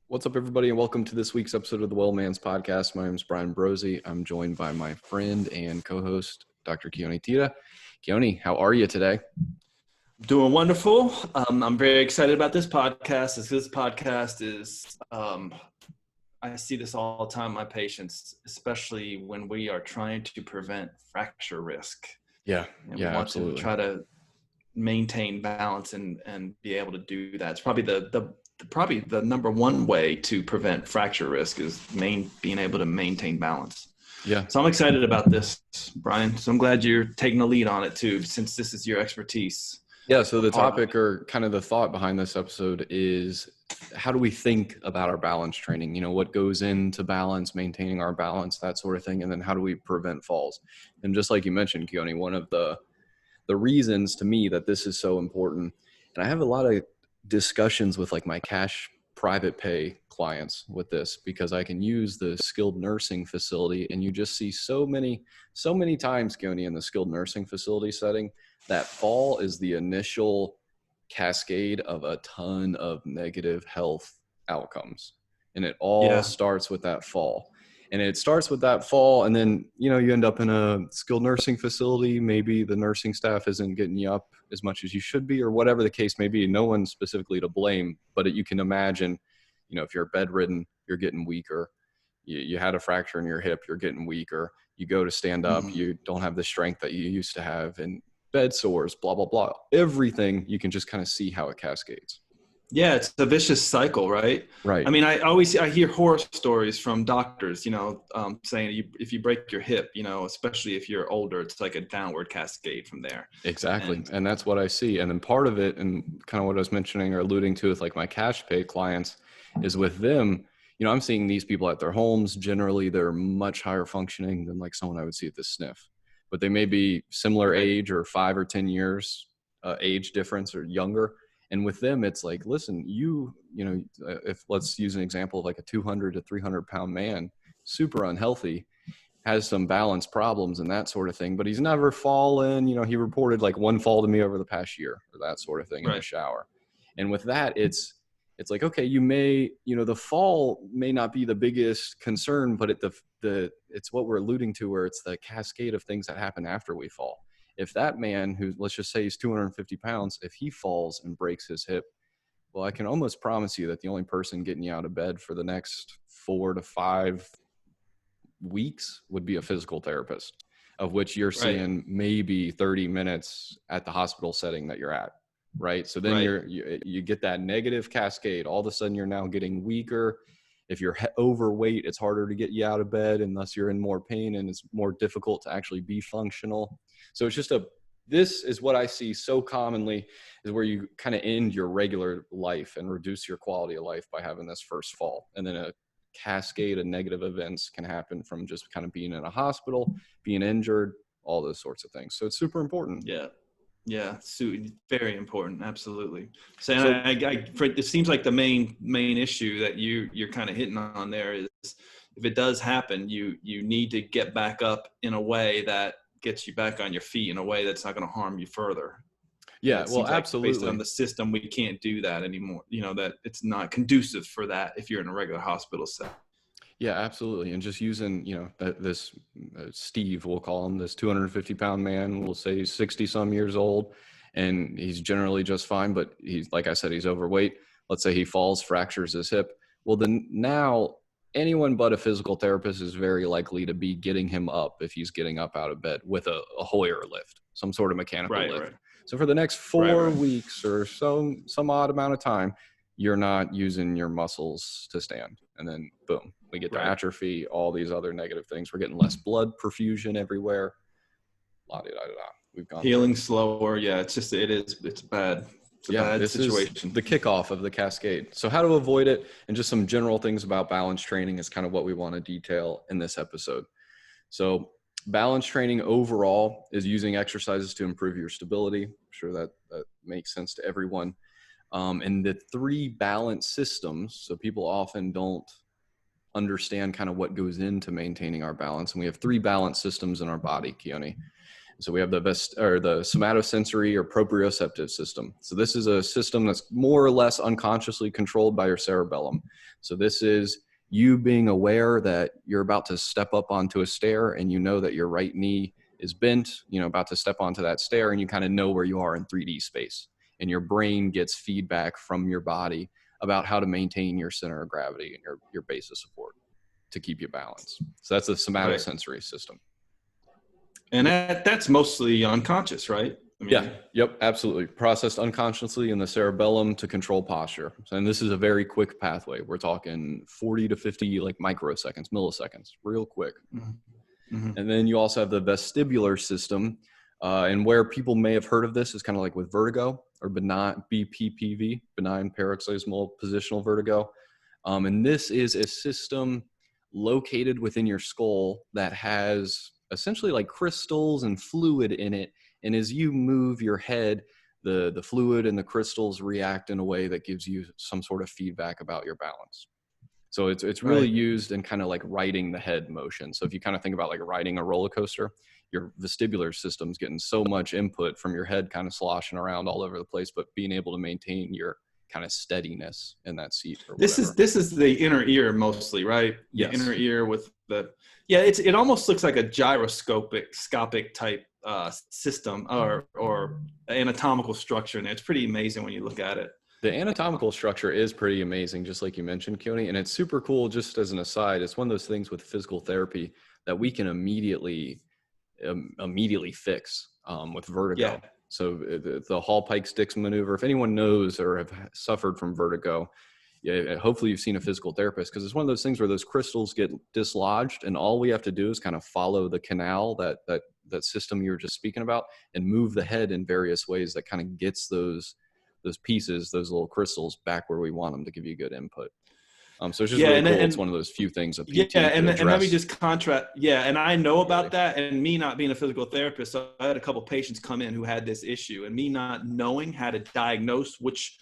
What's up, everybody, and welcome to this week's episode of the Well Man's Podcast. My name is Bryan Brozy. I'm joined by my friend and co-host, Dr. Keoni Tita. Keoni, how are you today? Doing wonderful. I'm very excited about this podcast. This podcast is, I see this all the time in my patients, especially when we are trying to prevent fracture risk. Yeah, and we want absolutely. to try to maintain balance and be able to do that. It's probably the number one way to prevent fracture risk is being able to maintain balance. Yeah. So I'm excited about this, Bryan. So I'm glad you're taking the lead on it too, since this is your expertise. Yeah, so the topic or kind of the thought behind this episode is how do we think about our balance training? You know, what goes into balance, maintaining our balance, that sort of thing, and then how do we prevent falls? And just like you mentioned, Keoni, one of the reasons to me that this is so important, and I have a lot of discussions with like my cash private pay clients with this because I can use the skilled nursing facility, and you just see so many times, Keoni, in the skilled nursing facility setting, that fall is the initial cascade of a ton of negative health outcomes. And it all starts with that fall. And it starts with that fall, and then, you know, you end up in a skilled nursing facility. Maybe the nursing staff isn't getting you up as much as you should be, or whatever the case may be. No one's specifically to blame, but you can imagine, you know, if you're bedridden, you're getting weaker. You had a fracture in your hip, you're getting weaker. You go to stand up, you don't have the strength that you used to have, and bed sores, blah, blah, blah. Everything, you can just kind of see how it cascades. Yeah, it's a vicious cycle, right? Right. I mean, I hear horror stories from doctors, saying if you break your hip, especially if you're older, it's like a downward cascade from there. Exactly. And that's what I see. And then part of it, and kind of what I was mentioning or alluding to with like my cash pay clients, is with them, you know, I'm seeing these people at their homes. Generally, they're much higher functioning than like someone I would see at the SNF, but they may be similar age or 5 or 10 years age difference or younger. And with them, it's like, listen, you know, if let's use an example of like a 200 to 300 pound man, super unhealthy, has some balance problems and that sort of thing, but he's never fallen. You know, he reported like one fall to me over the past year or that sort of thing in the shower. And with that, it's like, okay, you may, you know, the fall may not be the biggest concern, but it's what we're alluding to, where it's the cascade of things that happen after we fall. If that man who, let's just say he's 250 pounds, if he falls and breaks his hip, well, I can almost promise you that the only person getting you out of bed for the next 4 to 5 weeks would be a physical therapist, of which you're seeing maybe 30 minutes at the hospital setting that you're at. Right. So then you get that negative cascade. All of a sudden you're now getting weaker. If you're overweight, it's harder to get you out of bed unless you're in more pain, and it's more difficult to actually be functional. So it's just this is what I see so commonly, is where you kind of end your regular life and reduce your quality of life by having this first fall. And then a cascade of negative events can happen from just kind of being in a hospital, being injured, all those sorts of things. So it's super important. Yeah, very important. Absolutely. So it seems like the main issue that you're kind of hitting on there is, if it does happen, you need to get back up in a way that gets you back on your feet in a way that's not going to harm you further. Yeah, well, absolutely. Based on the system, we can't do that anymore. You know, that it's not conducive for that if you're in a regular hospital setting. Yeah, absolutely. And just using, you know, this Steve, we'll call him, this 250 pound man, we'll say he's 60 some years old, and he's generally just fine, but he's, like I said, he's overweight. Let's say he falls, fractures his hip. Well, then now anyone but a physical therapist is very likely to be getting him up if he's getting up out of bed with a Hoyer lift, some sort of mechanical lift. Right. So for the next 4 weeks or so, some odd amount of time, you're not using your muscles to stand. And then boom, we get to atrophy, all these other negative things. We're getting less blood perfusion everywhere. We've gone healing slower. Yeah, it's bad. It's a bad situation. Is the kickoff of the cascade. So how to avoid it, and just some general things about balance training is kind of what we want to detail in this episode. So balance training overall is using exercises to improve your stability. I'm sure that makes sense to everyone. And the 3 balance systems, so people often don't understand kind of what goes into maintaining our balance. And we have 3 balance systems in our body, Keoni. So we have the somatosensory or proprioceptive system. So this is a system that's more or less unconsciously controlled by your cerebellum. So this is you being aware that you're about to step up onto a stair and you know that your right knee is bent, about to step onto that stair, and you kind of know where you are in 3D space. And your brain gets feedback from your body about how to maintain your center of gravity and your base of support to keep you balanced. So that's the somatosensory system. And that's mostly unconscious, right? I mean, yeah. Yep. Absolutely. Processed unconsciously in the cerebellum to control posture. And this is a very quick pathway. We're talking 40 to 50 microseconds, milliseconds, real quick. Mm-hmm. And then you also have the vestibular system. And where people may have heard of this is kind of like with vertigo or BPPV, benign paroxysmal positional vertigo. And this is a system located within your skull that has essentially like crystals and fluid in it. And as you move your head, the fluid and the crystals react in a way that gives you some sort of feedback about your balance. So it's really used in kind of like riding the head motion. So if you kind of think about like riding a roller coaster, your vestibular system's getting so much input from your head kind of sloshing around all over the place, but being able to maintain your kind of steadiness in that seat or whatever. This is the inner ear mostly, right? Yes. The inner ear with it almost looks like a gyroscopic type system or anatomical structure, and it's pretty amazing when you look at it. The anatomical structure is pretty amazing, just like you mentioned, Keoni, and it's super cool. Just as an aside, it's one of those things with physical therapy that we can immediately fix with vertigo. Yeah. So the Hall-Pike sticks maneuver, if anyone knows or have suffered from vertigo, hopefully you've seen a physical therapist, because it's one of those things where those crystals get dislodged and all we have to do is kind of follow the canal, that system you were just speaking about, and move the head in various ways that kind of gets those pieces, those little crystals back where we want them to give you good input. So it's just really cool. It's one of those few things a PT and let me just contrast. Yeah, and I know about that, and me not being a physical therapist, so I had a couple patients come in who had this issue, and me not knowing how to diagnose which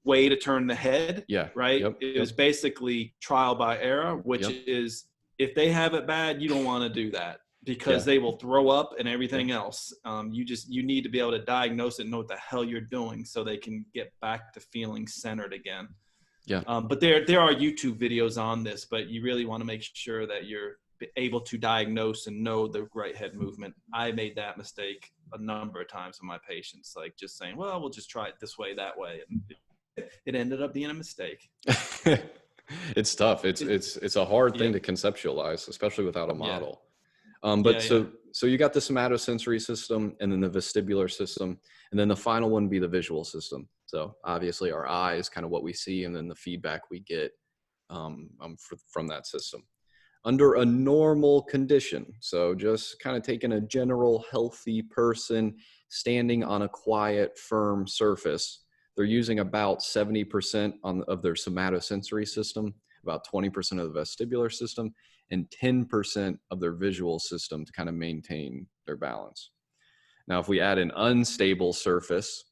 way to turn the head. Yeah. Right. It was basically trial by error, which is if they have it bad, you don't want to do that because they will throw up and everything else. You need to be able to diagnose it and know what the hell you're doing so they can get back to feeling centered again. Yeah. But there are YouTube videos on this, but you really want to make sure that you're able to diagnose and know the right head movement. I made that mistake a number of times with my patients, like just saying, well, we'll just try it this way, that way. And it ended up being a mistake. It's tough. It's a hard thing to conceptualize, especially without a model. So you got the somatosensory system and then the vestibular system, and then the final one would be the visual system. So obviously our eyes, kind of what we see, and then the feedback we get from that system. Under a normal condition, so just kind of taking a general healthy person standing on a quiet, firm surface, they're using about 70% of their somatosensory system, about 20% of the vestibular system, and 10% of their visual system to kind of maintain their balance. Now, if we add an unstable surface,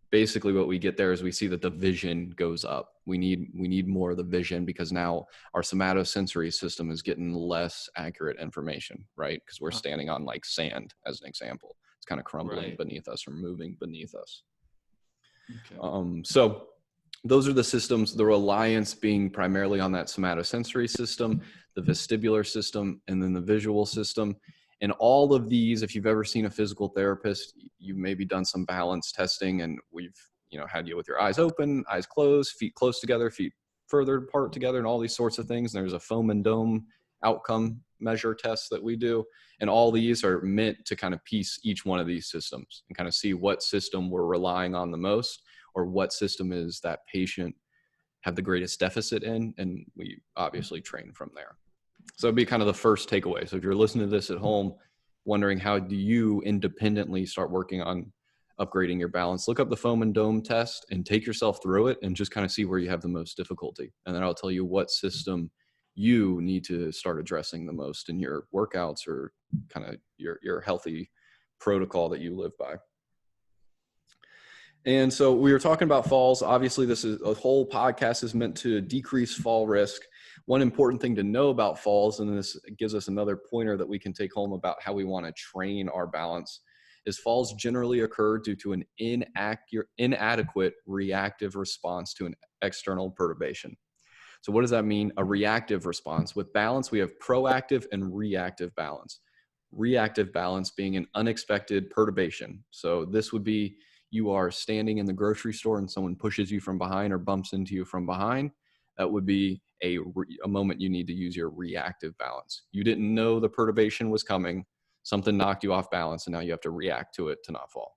basically what we get there is we see that the vision goes up. We need more of the vision because now our somatosensory system is getting less accurate information, right? Because we're standing on like sand, as an example. It's kind of crumbling beneath us or moving beneath us. Okay. So those are the systems, the reliance being primarily on that somatosensory system, the vestibular system, and then the visual system. And all of these, if you've ever seen a physical therapist, you've maybe done some balance testing, and we've had you with your eyes open, eyes closed, feet close together, feet further apart together, and all these sorts of things. And there's a foam and dome outcome measure test that we do. And all these are meant to kind of piece each one of these systems and kind of see what system we're relying on the most, or what system is that patient have the greatest deficit in. And we obviously train from there. So it'd be kind of the first takeaway. So if you're listening to this at home, wondering how do you independently start working on upgrading your balance, look up the foam and dome test and take yourself through it and just kind of see where you have the most difficulty. And then I'll tell you what system you need to start addressing the most in your workouts or kind of your healthy protocol that you live by. And so we were talking about falls. Obviously, this is a whole podcast is meant to decrease fall risk. one important thing to know about falls, and this gives us another pointer that we can take home about how we want to train our balance, is falls generally occur due to an inadequate reactive response to an external perturbation. So what does that mean? A reactive response. With balance, we have proactive and reactive balance. Reactive balance being an unexpected perturbation. So this would be, you are standing in the grocery store and someone pushes you from behind or bumps into you from behind. That would be a moment you need to use your reactive balance. You didn't know the perturbation was coming. Something knocked you off balance, and now you have to react to it to not fall.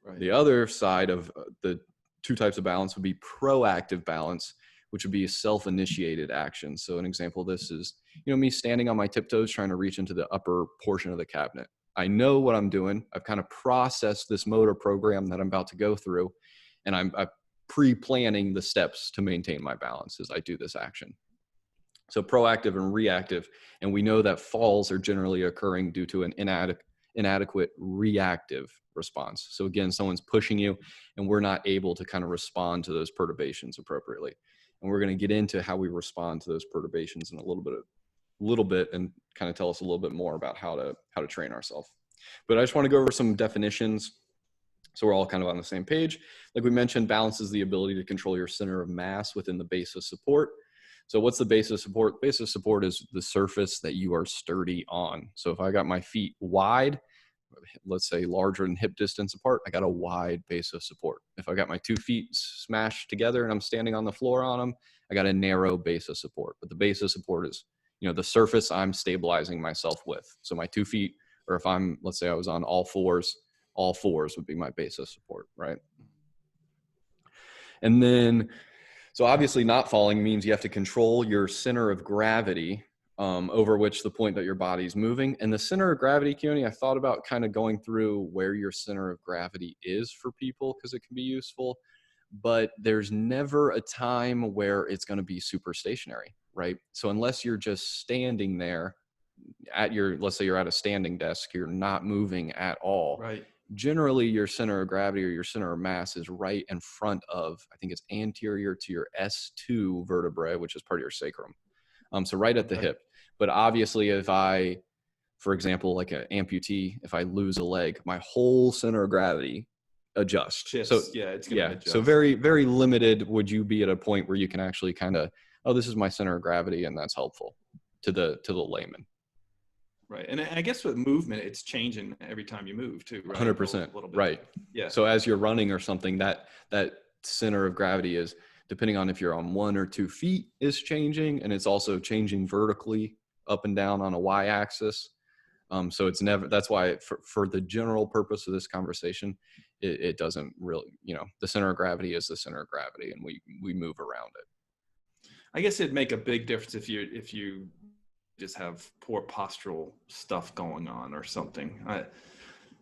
Right. The other side of the two types of balance would be proactive balance, which would be a self-initiated action. So an example of this is, me standing on my tiptoes trying to reach into the upper portion of the cabinet. I know what I'm doing. I've kind of processed this motor program that I'm about to go through, and I'm pre-planning the steps to maintain my balance as I do this action. So proactive and reactive, and we know that falls are generally occurring due to an inadequate reactive response. So again, someone's pushing you and we're not able to kind of respond to those perturbations appropriately. And we're going to get into how we respond to those perturbations in a little bit and kind of tell us a little bit more about how to train ourselves. But I just want to go over some definitions so we're all kind of on the same page. Like we mentioned, balance is the ability to control your center of mass within the base of support. So what's the base of support? Base of support is the surface that you are sturdy on. So if I got my feet wide, let's say larger than hip distance apart, I got a wide base of support. If I got my 2 feet smashed together and I'm standing on the floor on them, I got a narrow base of support. But the base of support is, the surface I'm stabilizing myself with. So my 2 feet, or if let's say I was on all fours would be my base of support, right? And then, so obviously not falling means you have to control your center of gravity over which the point that your body's moving. And the center of gravity, Keoni, I thought about kind of going through where your center of gravity is for people because it can be useful, but there's never a time where it's going to be super stationary, right? So unless you're just standing there let's say you're at a standing desk, you're not moving at all. Right. Generally, your center of gravity or your center of mass is right in front of, I think it's anterior to your S2 vertebrae, which is part of your sacrum. So right at the hip. But obviously, if for example, like an amputee, if I lose a leg, my whole center of gravity adjusts. Shifts. So it's going to adjust. So very, very limited would you be at a point where you can actually kind of, this is my center of gravity, and that's helpful to the layman. Right. And I guess with movement, it's changing every time you move too, right? 100%. A little bit. Right. Yeah. So as you're running or something, that center of gravity is, depending on if you're on 1 or 2 feet, is changing, and it's also changing vertically up and down on a y-axis. So it's never, that's why for the general purpose of this conversation, it doesn't really, the center of gravity is the center of gravity, and we move around it. I guess it'd make a big difference if you just have poor postural stuff going on or something.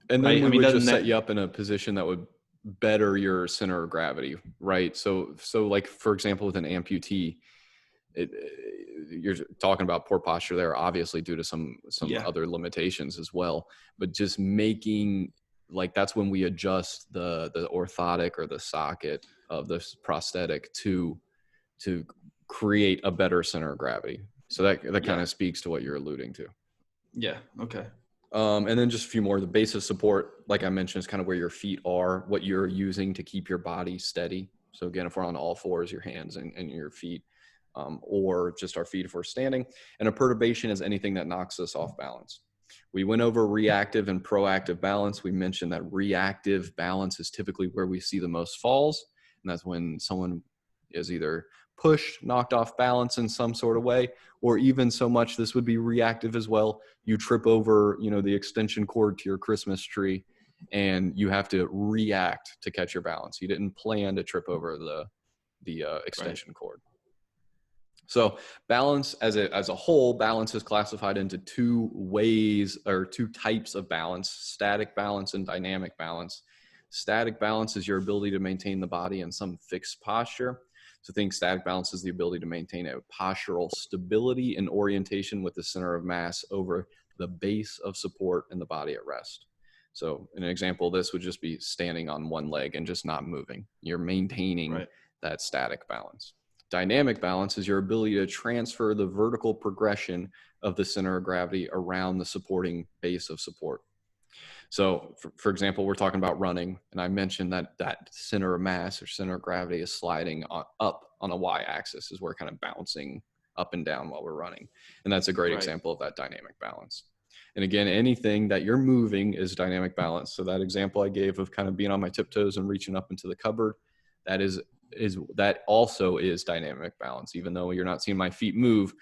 And then we would just set you up in a position that would better your center of gravity, right? So like, for example, with an amputee, you're talking about poor posture there, obviously due to some other limitations as well, but just making, like, that's when we adjust the orthotic or the socket of this prosthetic to create a better center of gravity. So that kind of speaks to what you're alluding to. Yeah. Okay. And then just a few more. The base of support, like I mentioned, is kind of where your feet are, what you're using to keep your body steady. So again, if we're on all fours, your hands and your feet, or just our feet if we're standing. And a perturbation is anything that knocks us off balance. We went over reactive and proactive balance. We mentioned that reactive balance is typically where we see the most falls. And that's when someone is either pushed, knocked off balance in some sort of way, or even so much, this would be reactive as well. You trip over, the extension cord to your Christmas tree, and you have to react to catch your balance. You didn't plan to trip over the extension cord. So balance as a whole, balance is classified into 2 ways or 2 types of balance: static balance and dynamic balance. Static balance is your ability to maintain the body in some fixed posture. So think static balance is the ability to maintain a postural stability and orientation with the center of mass over the base of support and the body at rest. So an example of this would just be standing on one leg and just not moving. You're maintaining that static balance. Dynamic balance is your ability to transfer the vertical progression of the center of gravity around the supporting base of support. So for example, we're talking about running, and I mentioned that that center of mass or center of gravity is sliding up on a y-axis, is we're kind of bouncing up and down while we're running. And that's a great example of that dynamic balance. And again, anything that you're moving is dynamic balance. So that example I gave of kind of being on my tiptoes and reaching up into the cupboard, that also is dynamic balance. Even though you're not seeing my feet move,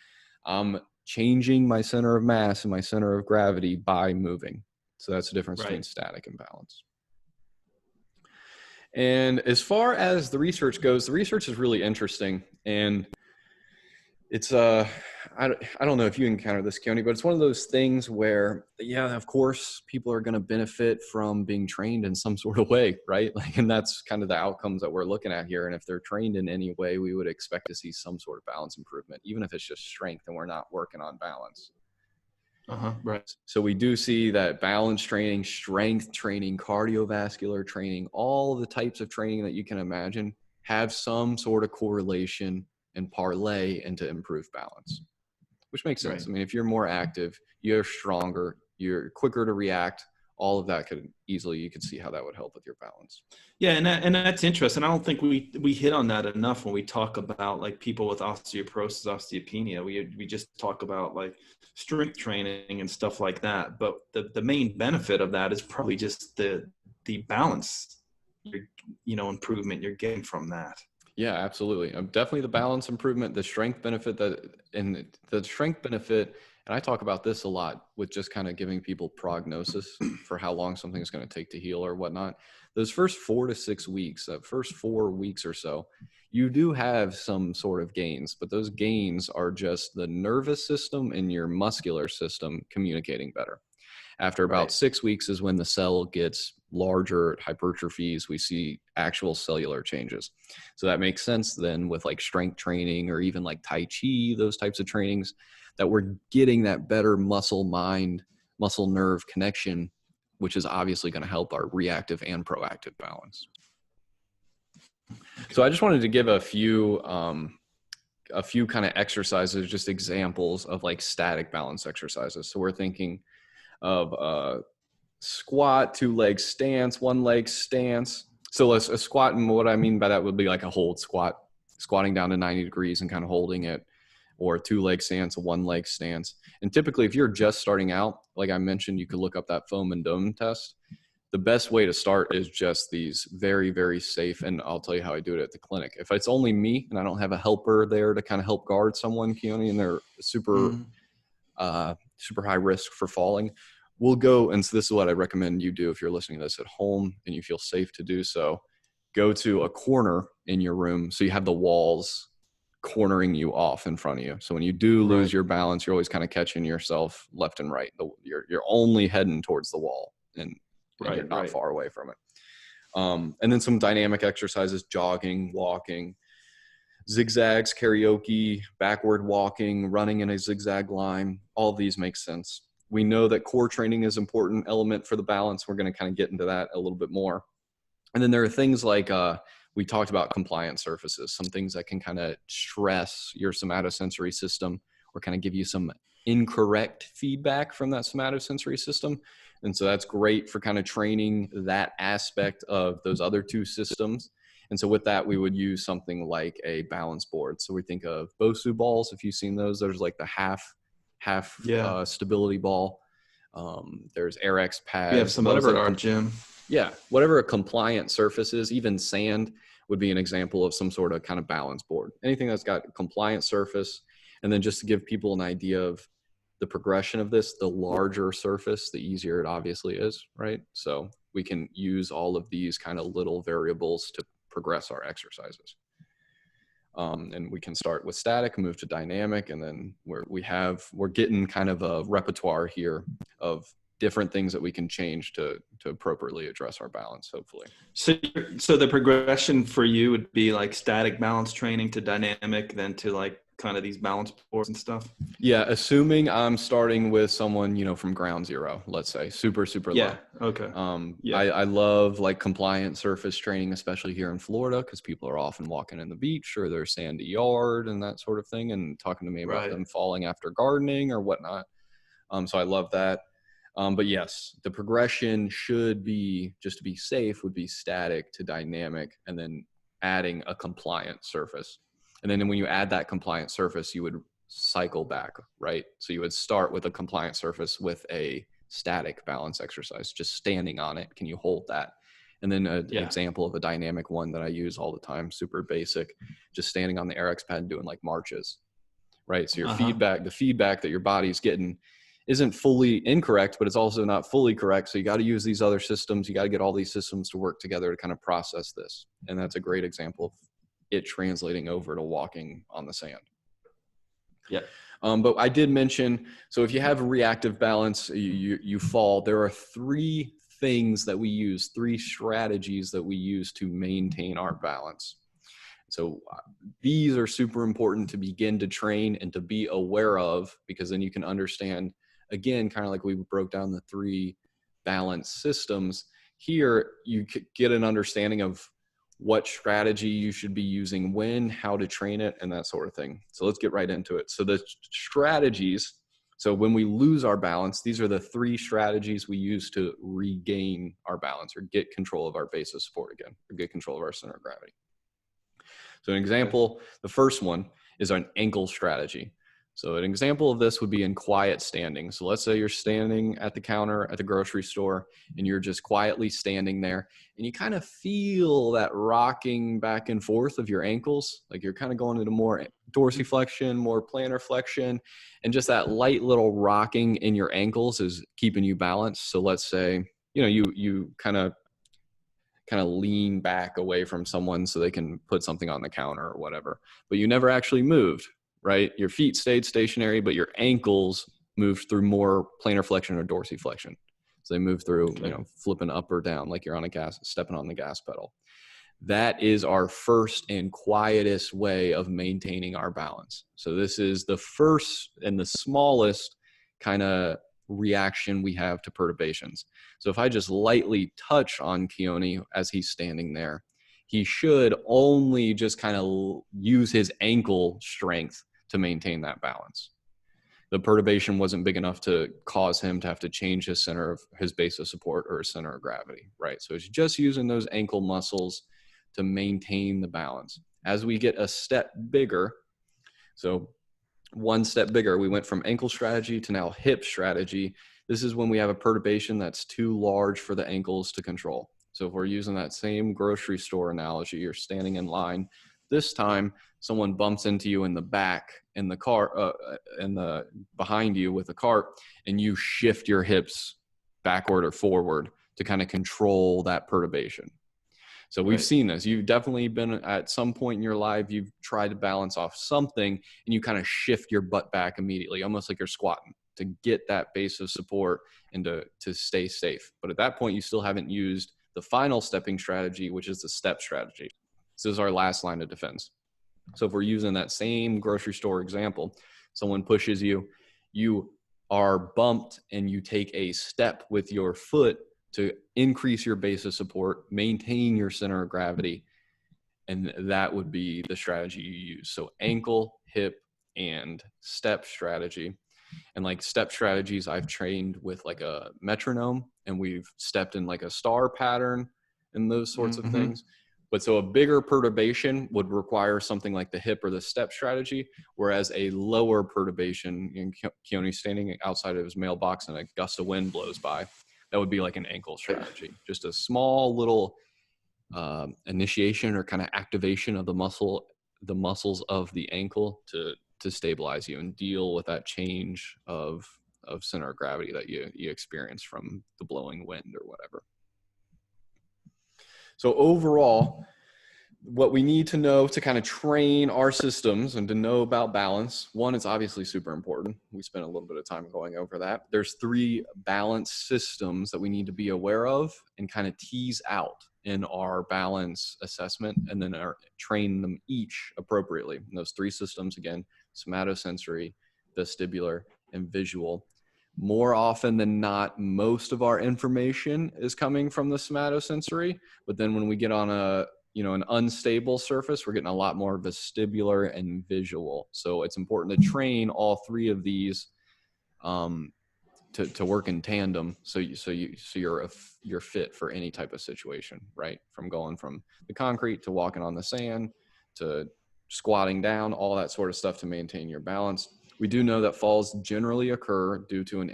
I'm changing my center of mass and my center of gravity by moving. So that's the difference between static and balance. And as far as the research goes, the research is really interesting. And it's, I don't know if you encounter this, Keoni, but it's one of those things where, yeah, of course, people are going to benefit from being trained in some sort of way, right? Like, and that's kind of the outcomes that we're looking at here. And if they're trained in any way, we would expect to see some sort of balance improvement, even if it's just strength and we're not working on balance. Right. So we do see that balance training, strength training, cardiovascular training, all the types of training that you can imagine have some sort of correlation and parlay into improved balance, which makes sense. I mean, if you're more active, you're stronger, you're quicker to react, all of that you could see how that would help with your balance. Yeah, and that's interesting. I don't think we hit on that enough when we talk about like people with osteoporosis, osteopenia. We just talk about like strength training and stuff like that. But the main benefit of that is probably just the balance, improvement you're getting from that. Yeah, absolutely. Definitely the balance improvement, the strength benefit and I talk about this a lot with just kind of giving people prognosis for how long something is going to take to heal or whatnot. Those first 4 to 6 weeks, that first 4 weeks or so, you do have some sort of gains, but those gains are just the nervous system and your muscular system communicating better. After about 6 weeks is when the cell gets larger, it hypertrophies, we see actual cellular changes. So that makes sense then with like strength training or even like Tai Chi, those types of trainings, that we're getting that better muscle nerve connection, which is obviously going to help our reactive and proactive balance. So I just wanted to give a few kind of exercises, just examples of like static balance exercises. So we're thinking of squat, 2-leg stance, 1-leg stance. So a squat, and what I mean by that would be like a hold squat, squatting down to 90 degrees and kind of holding it, or a 2-leg stance, a 1-leg stance. And typically if you're just starting out, like I mentioned, you could look up that foam and dome test. The best way to start is just these very, very safe, and I'll tell you how I do it at the clinic. If it's only me and I don't have a helper there to kind of help guard someone, Keoni, and they're super high risk for falling, we'll go, and so this is what I recommend you do if you're listening to this at home and you feel safe to do so. Go to a corner in your room so you have the walls cornering you off in front of you. So when you do lose your balance, you're always kind of catching yourself left and right. You're only heading towards the wall, and you're not far away from it. And then some dynamic exercises: jogging, walking, zigzags, karaoke, backward walking, running in a zigzag line. All of these make sense. We know that core training is an important element for the balance. We're going to kind of get into that a little bit more. And then there are things like we talked about compliant surfaces, some things that can kind of stress your somatosensory system or kind of give you some incorrect feedback from that somatosensory system. And so that's great for kind of training that aspect of those other two systems. And so with that, we would use something like a balance board. So we think of Bosu balls. If you've seen those, there's like the half stability ball. There's AirX pads. We have some at our gym. Yeah, whatever a compliant surface is, even sand would be an example of some sort of kind of balance board. Anything that's got a compliant surface. And then just to give people an idea of the progression of this, the larger surface, the easier it obviously is, right? So we can use all of these kind of little variables to progress our exercises. And we can start with static, move to dynamic, and then we're getting kind of a repertoire here of different things that we can change to appropriately address our balance, hopefully. So the progression for you would be like static balance training to dynamic, then to like kind of these balance boards and stuff? Yeah, assuming I'm starting with someone, from ground zero, let's say, super, super low. Yeah. Okay. Yeah. I love like compliant surface training, especially here in Florida, because people are often walking in the beach or their sandy yard and that sort of thing, and talking to me about Right. them falling after gardening or whatnot. So I love that. But yes, the progression should be, just to be safe, would be static to dynamic, and then adding a compliant surface. And then when you add that compliant surface, you would cycle back, right? So you would start with a compliant surface with a static balance exercise, just standing on it. Can you hold that? And then an example of a dynamic one that I use all the time, super basic, just standing on the RX pad and doing like marches, right? So your feedback, the feedback that your body's getting isn't fully incorrect, but it's also not fully correct. So you got to use these other systems. You got to get all these systems to work together to kind of process this. And that's a great example of it translating over to walking on the sand. Yeah. But I did mention, so if you have a reactive balance, you fall. There are three things that we use, three strategies that we use to maintain our balance. So these are super important to begin to train and to be aware of, because then you can understand, again, kind of like we broke down the three balance systems. Here, you get an understanding of what strategy you should be using when, how to train it, and that sort of thing. So let's get right into it. So the strategies, so when we lose our balance, these are the three strategies we use to regain our balance or get control of our base of support again, or get control of our center of gravity. So an example, the first one is an ankle strategy. So an example of this would be in quiet standing. So let's say you're standing at the counter at the grocery store and you're just quietly standing there and you kind of feel that rocking back and forth of your ankles. Like you're kind of going into more dorsiflexion, more plantar flexion, and just that light little rocking in your ankles is keeping you balanced. So let's say, you kind of lean back away from someone so they can put something on the counter or whatever, but you never actually moved, right? Your feet stayed stationary, but your ankles moved through more plantar flexion or dorsiflexion. So they move through, flipping up or down, like you're on stepping on the gas pedal. That is our first and quietest way of maintaining our balance. So this is the first and the smallest kind of reaction we have to perturbations. So if I just lightly touch on Keoni as he's standing there, he should only just kind of use his ankle strength to maintain that balance. The perturbation wasn't big enough to cause him to have to change his center of his base of support or his center of gravity, right? So it's just using those ankle muscles to maintain the balance. As we get a step bigger, so one step bigger, we went from ankle strategy to now hip strategy. This is when we have a perturbation that's too large for the ankles to control. So if we're using that same grocery store analogy, you're standing in line. This time, someone bumps into you in the back in the car, behind you with a cart, and you shift your hips backward or forward to kind of control that perturbation. So we've seen this. You've definitely been at some point in your life, you've tried to balance off something and you kind of shift your butt back immediately, almost like you're squatting to get that base of support and to stay safe. But at that point, you still haven't used the final stepping strategy, which is the step strategy. This is our last line of defense. So if we're using that same grocery store example, someone pushes you, you are bumped and you take a step with your foot to increase your base of support, maintain your center of gravity, and that would be the strategy you use. So ankle, hip, and step strategy. And like step strategies, I've trained with like a metronome, and we've stepped in like a star pattern and those sorts of things. But so a bigger perturbation would require something like the hip or the step strategy, whereas a lower perturbation, in Keoni standing outside of his mailbox and a gust of wind blows by, that would be like an ankle strategy. Just a small little initiation or kind of activation of the muscles of the ankle to stabilize you and deal with that change of center of gravity that you experience from the blowing wind or whatever. So overall, what we need to know to kind of train our systems and to know about balance. One, it's obviously super important. We spent a little bit of time going over that. There's 3 balance systems that we need to be aware of and kind of tease out in our balance assessment, and then train them each appropriately. And those 3 systems, again, somatosensory, vestibular, and visual. More often than not, most of our information is coming from the somatosensory, but then when we get on an unstable surface, we're getting a lot more vestibular and visual. So it's important to train all 3 of these to work in tandem. So you're fit for any type of situation, right? From going from the concrete to walking on the sand to squatting down, all that sort of stuff to maintain your balance. We do know that falls generally occur due to an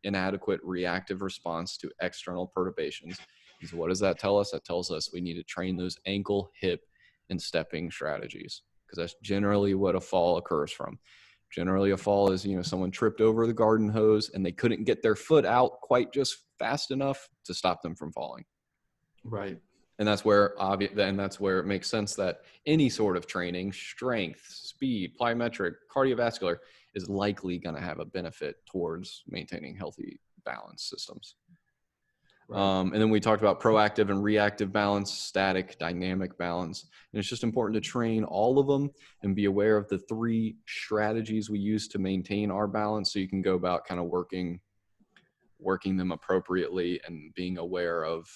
inadequate reactive response to external perturbations. And so what does that tell us? That tells us we need to train those ankle, hip, and stepping strategies, because that's generally what a fall occurs from. Generally, a fall is, someone tripped over the garden hose and they couldn't get their foot out quite just fast enough to stop them from falling. Right. And that's where it makes sense that any sort of training, strength, speed, plyometric, cardiovascular, is likely going to have a benefit towards maintaining healthy balance systems. Right. And then we talked about proactive and reactive balance, static, dynamic balance. And it's just important to train all of them and be aware of the 3 strategies we use to maintain our balance, so you can go about kind of working them appropriately and being aware of,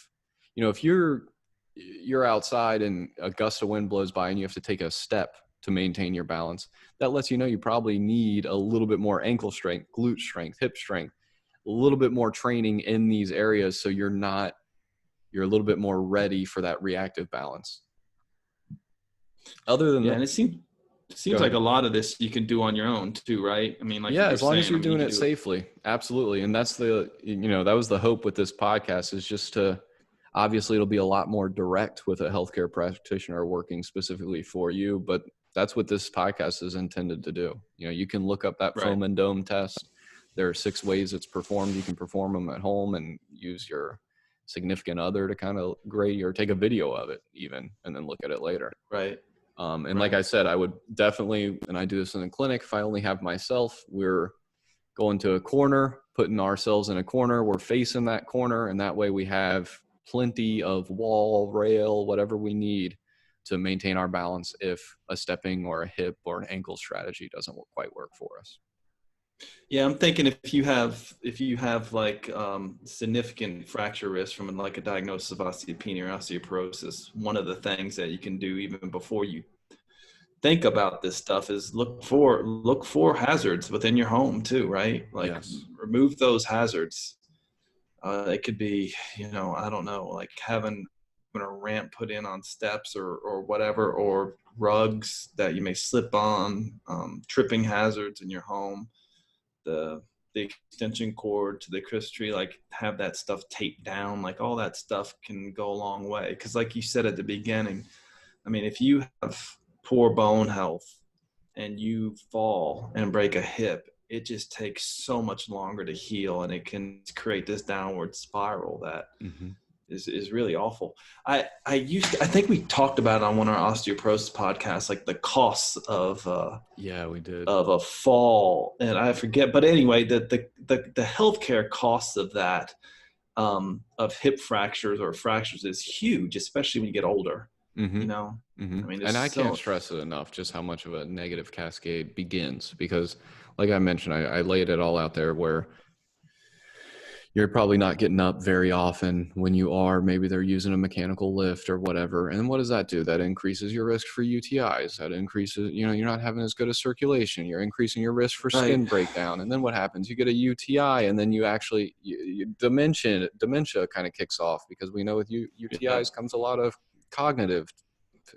if you're outside and a gust of wind blows by and you have to take a step to maintain your balance, that lets you know you probably need a little bit more ankle strength, glute strength, hip strength, a little bit more training in these areas, so you're a little bit more ready for that reactive balance. Other than that, and it seems like a lot of this you can do on your own too, right? I mean, like, as long as you're doing it safely. Absolutely. And that's that was the hope with this podcast, is just to, obviously it'll be a lot more direct with a healthcare practitioner working specifically for you, but that's what this podcast is intended to do. You can look up that foam and dome test. There are 6 ways it's performed. You can perform them at home and use your significant other to kind of grade, or take a video of it even, and then look at it later. Right. Like I said, I would definitely, and I do this in the clinic, if I only have myself, we're going to a corner, putting ourselves in a corner, we're facing that corner, and that way we have plenty of wall, rail, whatever we need to maintain our balance if a stepping or a hip or an ankle strategy doesn't quite work for us. Yeah, I'm thinking if you have like significant fracture risk from like a diagnosis of osteopenia or osteoporosis, one of the things that you can do even before you think about this stuff is look for hazards within your home too, right? Like, remove those hazards. It could be, I don't know, like having a ramp put in on steps or whatever, or rugs that you may slip on, tripping hazards in your home. The extension cord to the Christmas tree, like, have that stuff taped down, like all that stuff can go a long way. Because like you said at the beginning, I mean, if you have poor bone health and you fall and break a hip, it just takes so much longer to heal, and it can create this downward spiral that is really awful. I think we talked about it on one of our osteoporosis podcasts, like the costs of we did, of a fall, and I forget, but anyway, the healthcare costs of that, of hip fractures or fractures, is huge, especially when you get older. I mean, and I can't stress it enough just how much of a negative cascade begins, because like I mentioned, I laid it all out there where you're probably not getting up very often. When you are, maybe they're using a mechanical lift or whatever. And what does that do? That increases your risk for UTIs. That increases, you're not having as good a circulation. You're increasing your risk for skin breakdown. And then what happens? You get a UTI, and then dementia kind of kicks off, because we know with UTIs comes a lot of cognitive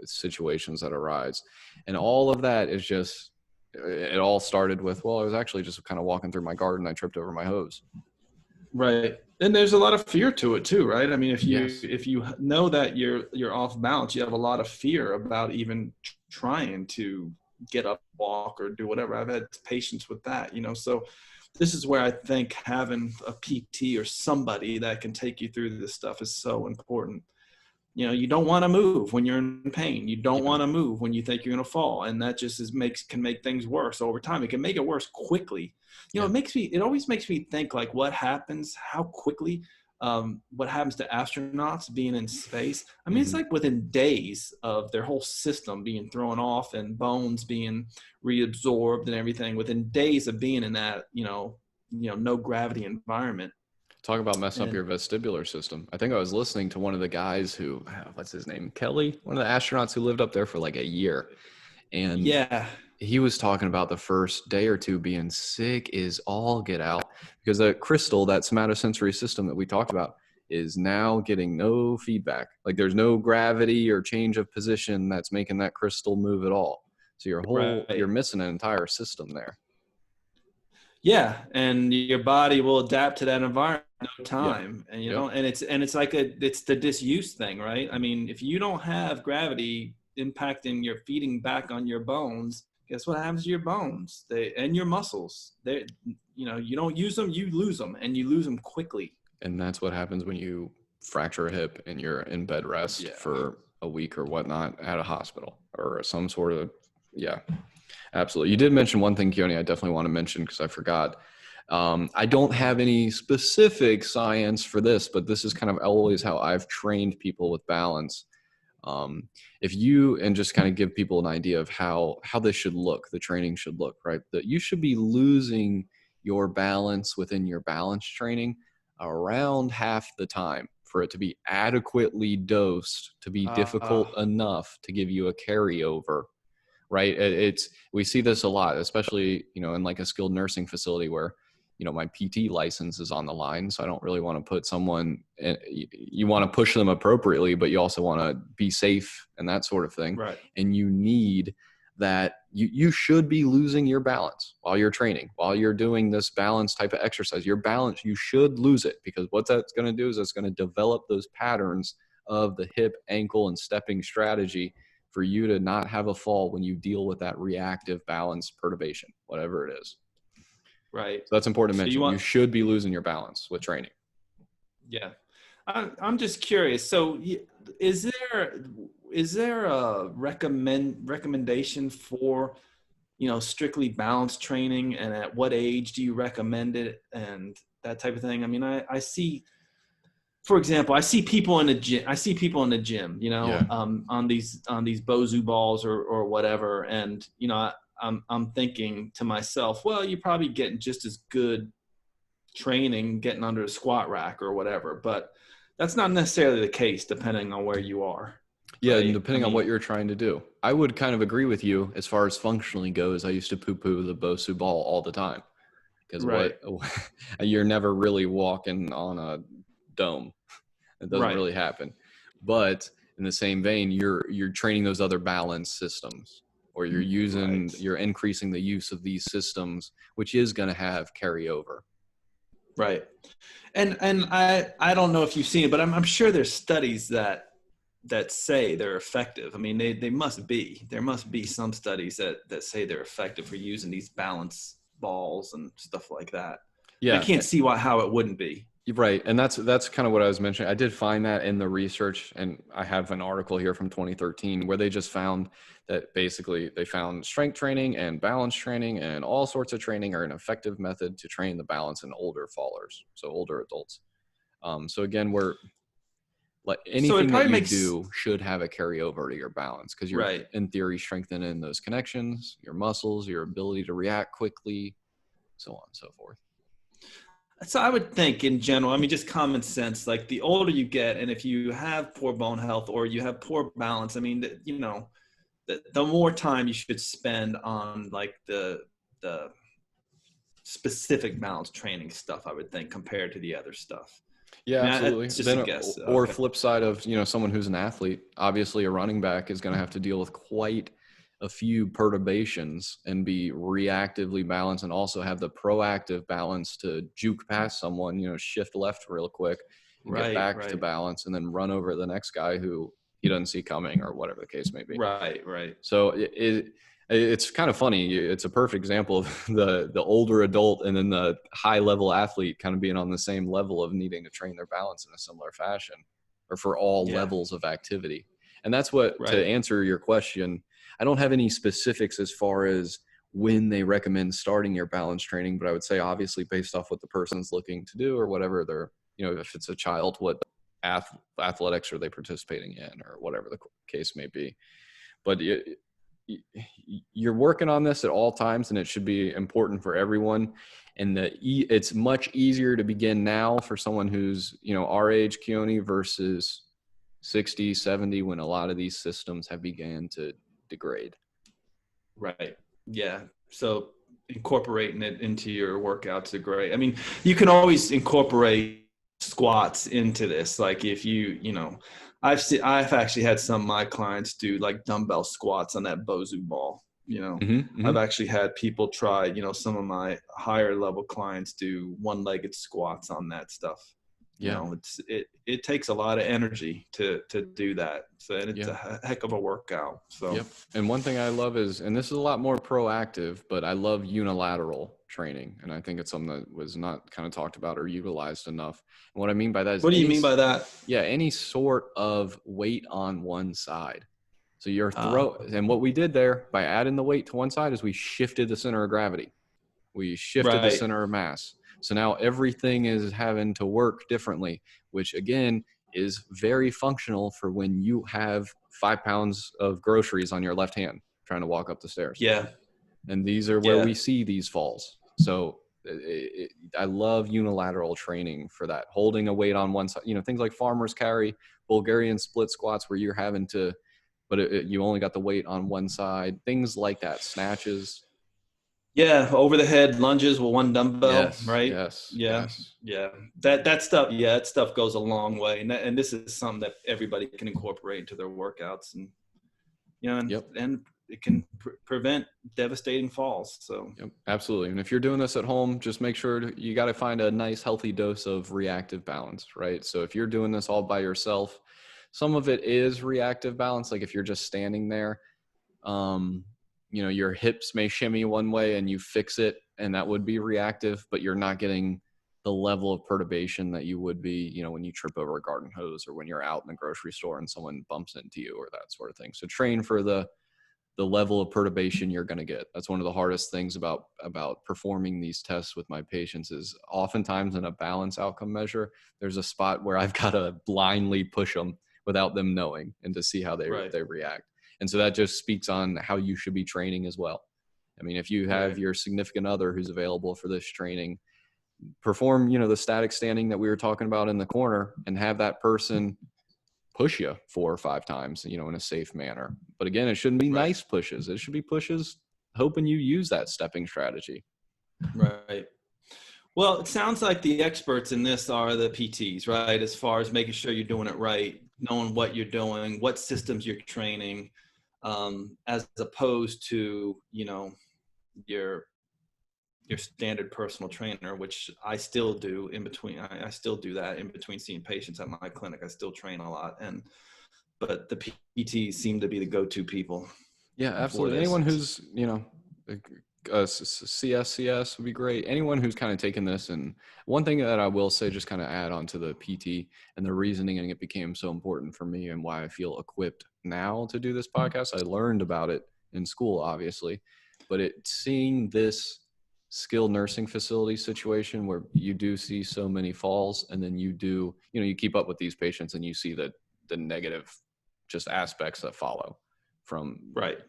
situations that arise. And all of that is just, it all started with, I was actually just kind of walking through my garden. I tripped over my hose. Right. And there's a lot of fear to it too, right? I mean, if you know that you're off balance, you have a lot of fear about even trying to get up, walk, or do whatever. I've had patients with that, so this is where I think having a PT or somebody that can take you through this stuff is so important. you don't want to move when you're in pain. You don't Yeah. want to move when you think you're going to fall. And that just can make things worse over time. It can make it worse quickly. Yeah. It always makes me think like how quickly, what happens to astronauts being in space. I mean, it's Hmm. like within days of their whole system being thrown off and bones being reabsorbed and everything, within days of being in that, no gravity environment. Talk about messing up And your vestibular system. I think I was listening to one of the guys who, what's his name? Kelly, one of the astronauts who lived up there for like a year. And yeah, he was talking about the first day or two being sick is all get out because that crystal, that somatosensory system that we talked about, is now getting no feedback. Like there's no gravity or change of position that's making that crystal move at all. So you're right. missing an entire system there. Yeah, and your body will adapt to that environment in no Yeah. time. And Yep. it's like it's the disuse thing, right? I mean, if you don't have gravity impacting your feeding back on your bones, guess what happens to your bones? And your muscles. You don't use them, you lose them, and you lose them quickly. And that's what happens when you fracture a hip and you're in bed rest Yeah. for a week or whatnot at a hospital or some sort of, yeah, absolutely. You did mention one thing, Keoni, I definitely want to mention because I forgot. I don't have any specific science for this, but this is kind of always how I've trained people with balance. Um, if you and just kind of give people an idea of how this should look, the training should look, right? That you should be losing your balance within your balance training around half the time for it to be adequately dosed to be Uh, difficult enough to give you a carryover, right? It's we see this a lot, especially in like a skilled nursing facility where my PT license is on the line, so I don't really want to put someone. You want to push them appropriately, but you also want to be safe and that sort of thing. right. And you need that you should be losing your balance while you're training, while you're doing this balance type of exercise. Your balance, you should lose it because what that's going to do is it's going to develop those patterns of the hip, ankle, and stepping strategy for you to not have a fall when you deal with that reactive balance perturbation, whatever it is. Right. So that's important to So you mention. You want should be losing your balance with training. Yeah. I'm just curious. So, is there a recommendation for, strictly balance training, and at what age do you recommend it, and that type of thing? I mean, I see, for example, I see people in the gym. Yeah. On these Bozu balls or whatever, and I'm thinking to myself, well, you're probably getting just as good training getting under a squat rack or whatever, but that's not necessarily the case depending on where you are, Yeah, and right? I depending on what mean, you're trying to do. I would kind of agree with you as far as functionally goes. I used to poo-poo the Bosu ball all the time because right, you're never really walking on a dome. It doesn't right, really happen. But in the same vein, you're training those other balance systems, or right, you're increasing the use of these systems, which is going to have carryover. right. And I don't know if you've seen it, but I'm sure there's studies that say they're effective. I mean, they must be. There must be some studies that say they're effective for using these balance balls and stuff like that. I Yeah, can't see how it wouldn't be. right. And that's kind of what I was mentioning. I did find that in the research, and I have an article here from 2013 where they just found that basically they found strength training and balance training and all sorts of training are an effective method to train the balance in older fallers, so older adults. So again, we're like So it anything that probably you makes do should have a carryover to your balance because you're right. in theory strengthening those connections, your muscles, your ability to react quickly, so on and so forth. So I would think in general, I mean, just common sense, like the older you get, and if you have poor bone health or you have poor balance, I mean, the more time you should spend on like the specific balance training stuff, I would think, compared to the other stuff. Yeah, I mean, absolutely. that's just a Then, guess. or Okay. flip side of someone who's an athlete, obviously a running back is going to have to deal with quite a few perturbations and be reactively balanced, and also have the proactive balance to juke past someone, shift left real quick and get Right, back to right, balance, and then run over the next guy who he doesn't see coming or whatever the case may be. right, right. So it's kind of funny. It's a perfect example of the older adult and then the high level athlete kind of being on the same level of needing to train their balance in a similar fashion. or for all Yeah. levels of activity. And that's what, to Right. answer your question, I don't have any specifics as far as when they recommend starting your balance training, but I would say obviously based off what the person's looking to do or whatever they're, if it's a child, what athletics are they participating in or whatever the case may be. But you're working on this at all times, and it should be important for everyone. And it's much easier to begin now for someone who's, our age, Keoni, versus 60, 70, when a lot of these systems have began to degrade. Right. Yeah. So incorporating it into your workouts are great. I mean, you can always incorporate squats into this. Like if I've actually had some of my clients do like dumbbell squats on that Brozy ball. Mm-hmm, I've mm-hmm. actually had people try, some of my higher level clients do one-legged squats on that stuff. Yeah. It takes a lot of energy to do that. So, and it's Yeah. a heck of a workout. So, Yep. And one thing I love is, and this is a lot more proactive, but I love unilateral training. And I think it's something that was not kind of talked about or utilized enough. And what I mean by that is what do you mean by that? any sort of weight on one side. So your Uh, and what we did there by adding the weight to one side is we shifted the center of gravity. We shifted the right. center of mass. So now everything is having to work differently, which again is very functional for when you have 5 pounds of groceries on your left hand trying to walk up the stairs. Yeah. And these are where Yeah. we see these falls. So I love unilateral training for that. Holding a weight on one side, things like farmer's carry, Bulgarian split squats where you're having to, but you only got the weight on one side, things like that, snatches. Yeah. Over the head lunges with one dumbbell. Yes, Right. yes, Yeah. yes. Yeah. That stuff. Yeah. That stuff goes a long way. And this is something that everybody can incorporate into their workouts and, Yep. and it can prevent devastating falls. So, Yep, absolutely. And if you're doing this at home, just make sure you got to find a nice, healthy dose of reactive balance, right? So if you're doing this all by yourself, some of it is reactive balance. Like if you're just standing there, your hips may shimmy one way and you fix it, and that would be reactive, but you're not getting the level of perturbation that you would be, when you trip over a garden hose or when you're out in the grocery store and someone bumps into you or that sort of thing. So train for the level of perturbation you're going to get. That's one of the hardest things about performing these tests with my patients is oftentimes in a balance outcome measure, there's a spot where I've got to blindly push them without them knowing and to see how they react. And so that just speaks on how you should be training as well. I mean, if you have your significant other who's available for this training, perform, the static standing that we were talking about in the corner and have that person push you 4 or 5 times, in a safe manner. But again, it shouldn't be nice pushes. It should be pushes hoping you use that stepping strategy. Right. Well, it sounds like the experts in this are the PTs, right? As far as making sure you're doing it right, knowing what you're doing, what systems you're training, as opposed to, your standard personal trainer, which I still do in between. I still do that in between seeing patients at my clinic. I still train a lot, but the PTs seem to be the go-to people. Yeah, absolutely. Anyone who's, CSCS would be great. Anyone who's kind of taken this. And one thing that I will say, just kind of add on to the PT and the reasoning, and it became so important for me and why I feel equipped now to do this podcast. I learned about it in school, obviously, but seeing this skilled nursing facility situation where you do see so many falls, and then you do, you keep up with these patients and you see the negative just aspects that follow from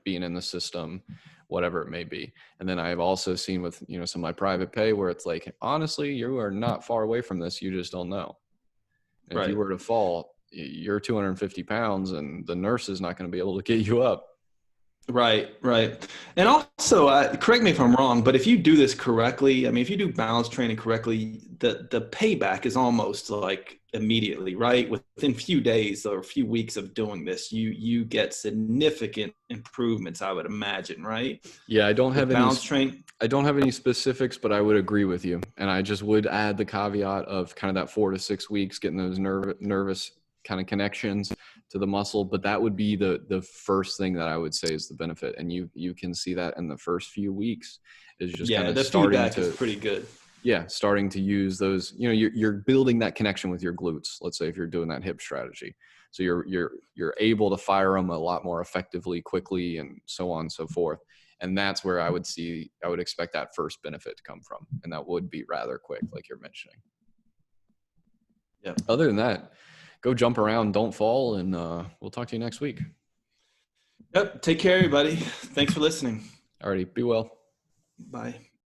being in the system, whatever it may be. And then I've also seen with, some of my private pay where it's like, honestly, you are not far away from this. You just don't know. And if you were to fall, you're 250 pounds and the nurse is not going to be able to get you up. Right. And also, correct me if I'm wrong, but if you do this correctly, I mean, if you do balance training correctly, the payback is almost like immediately, right? Within a few days or a few weeks of doing this, you get significant improvements, I would imagine, right? Yeah, I don't have any specifics, but I would agree with you. And I just would add the caveat of kind of that 4 to 6 weeks, getting those nervous kind of connections to the muscle. But that would be the first thing that I would say is the benefit. And you can see that in the first few weeks is just kind of the starting feedback is pretty good. Yeah, starting to use those, you're building that connection with your glutes. Let's say if you're doing that hip strategy, so you're able to fire them a lot more effectively, quickly, and so on and so forth. And that's where I would expect that first benefit to come from, and that would be rather quick, like you're mentioning. Yeah. Other than that, go jump around, don't fall, and we'll talk to you next week. Yep. Take care, everybody. Thanks for listening. Alrighty, be well. Bye.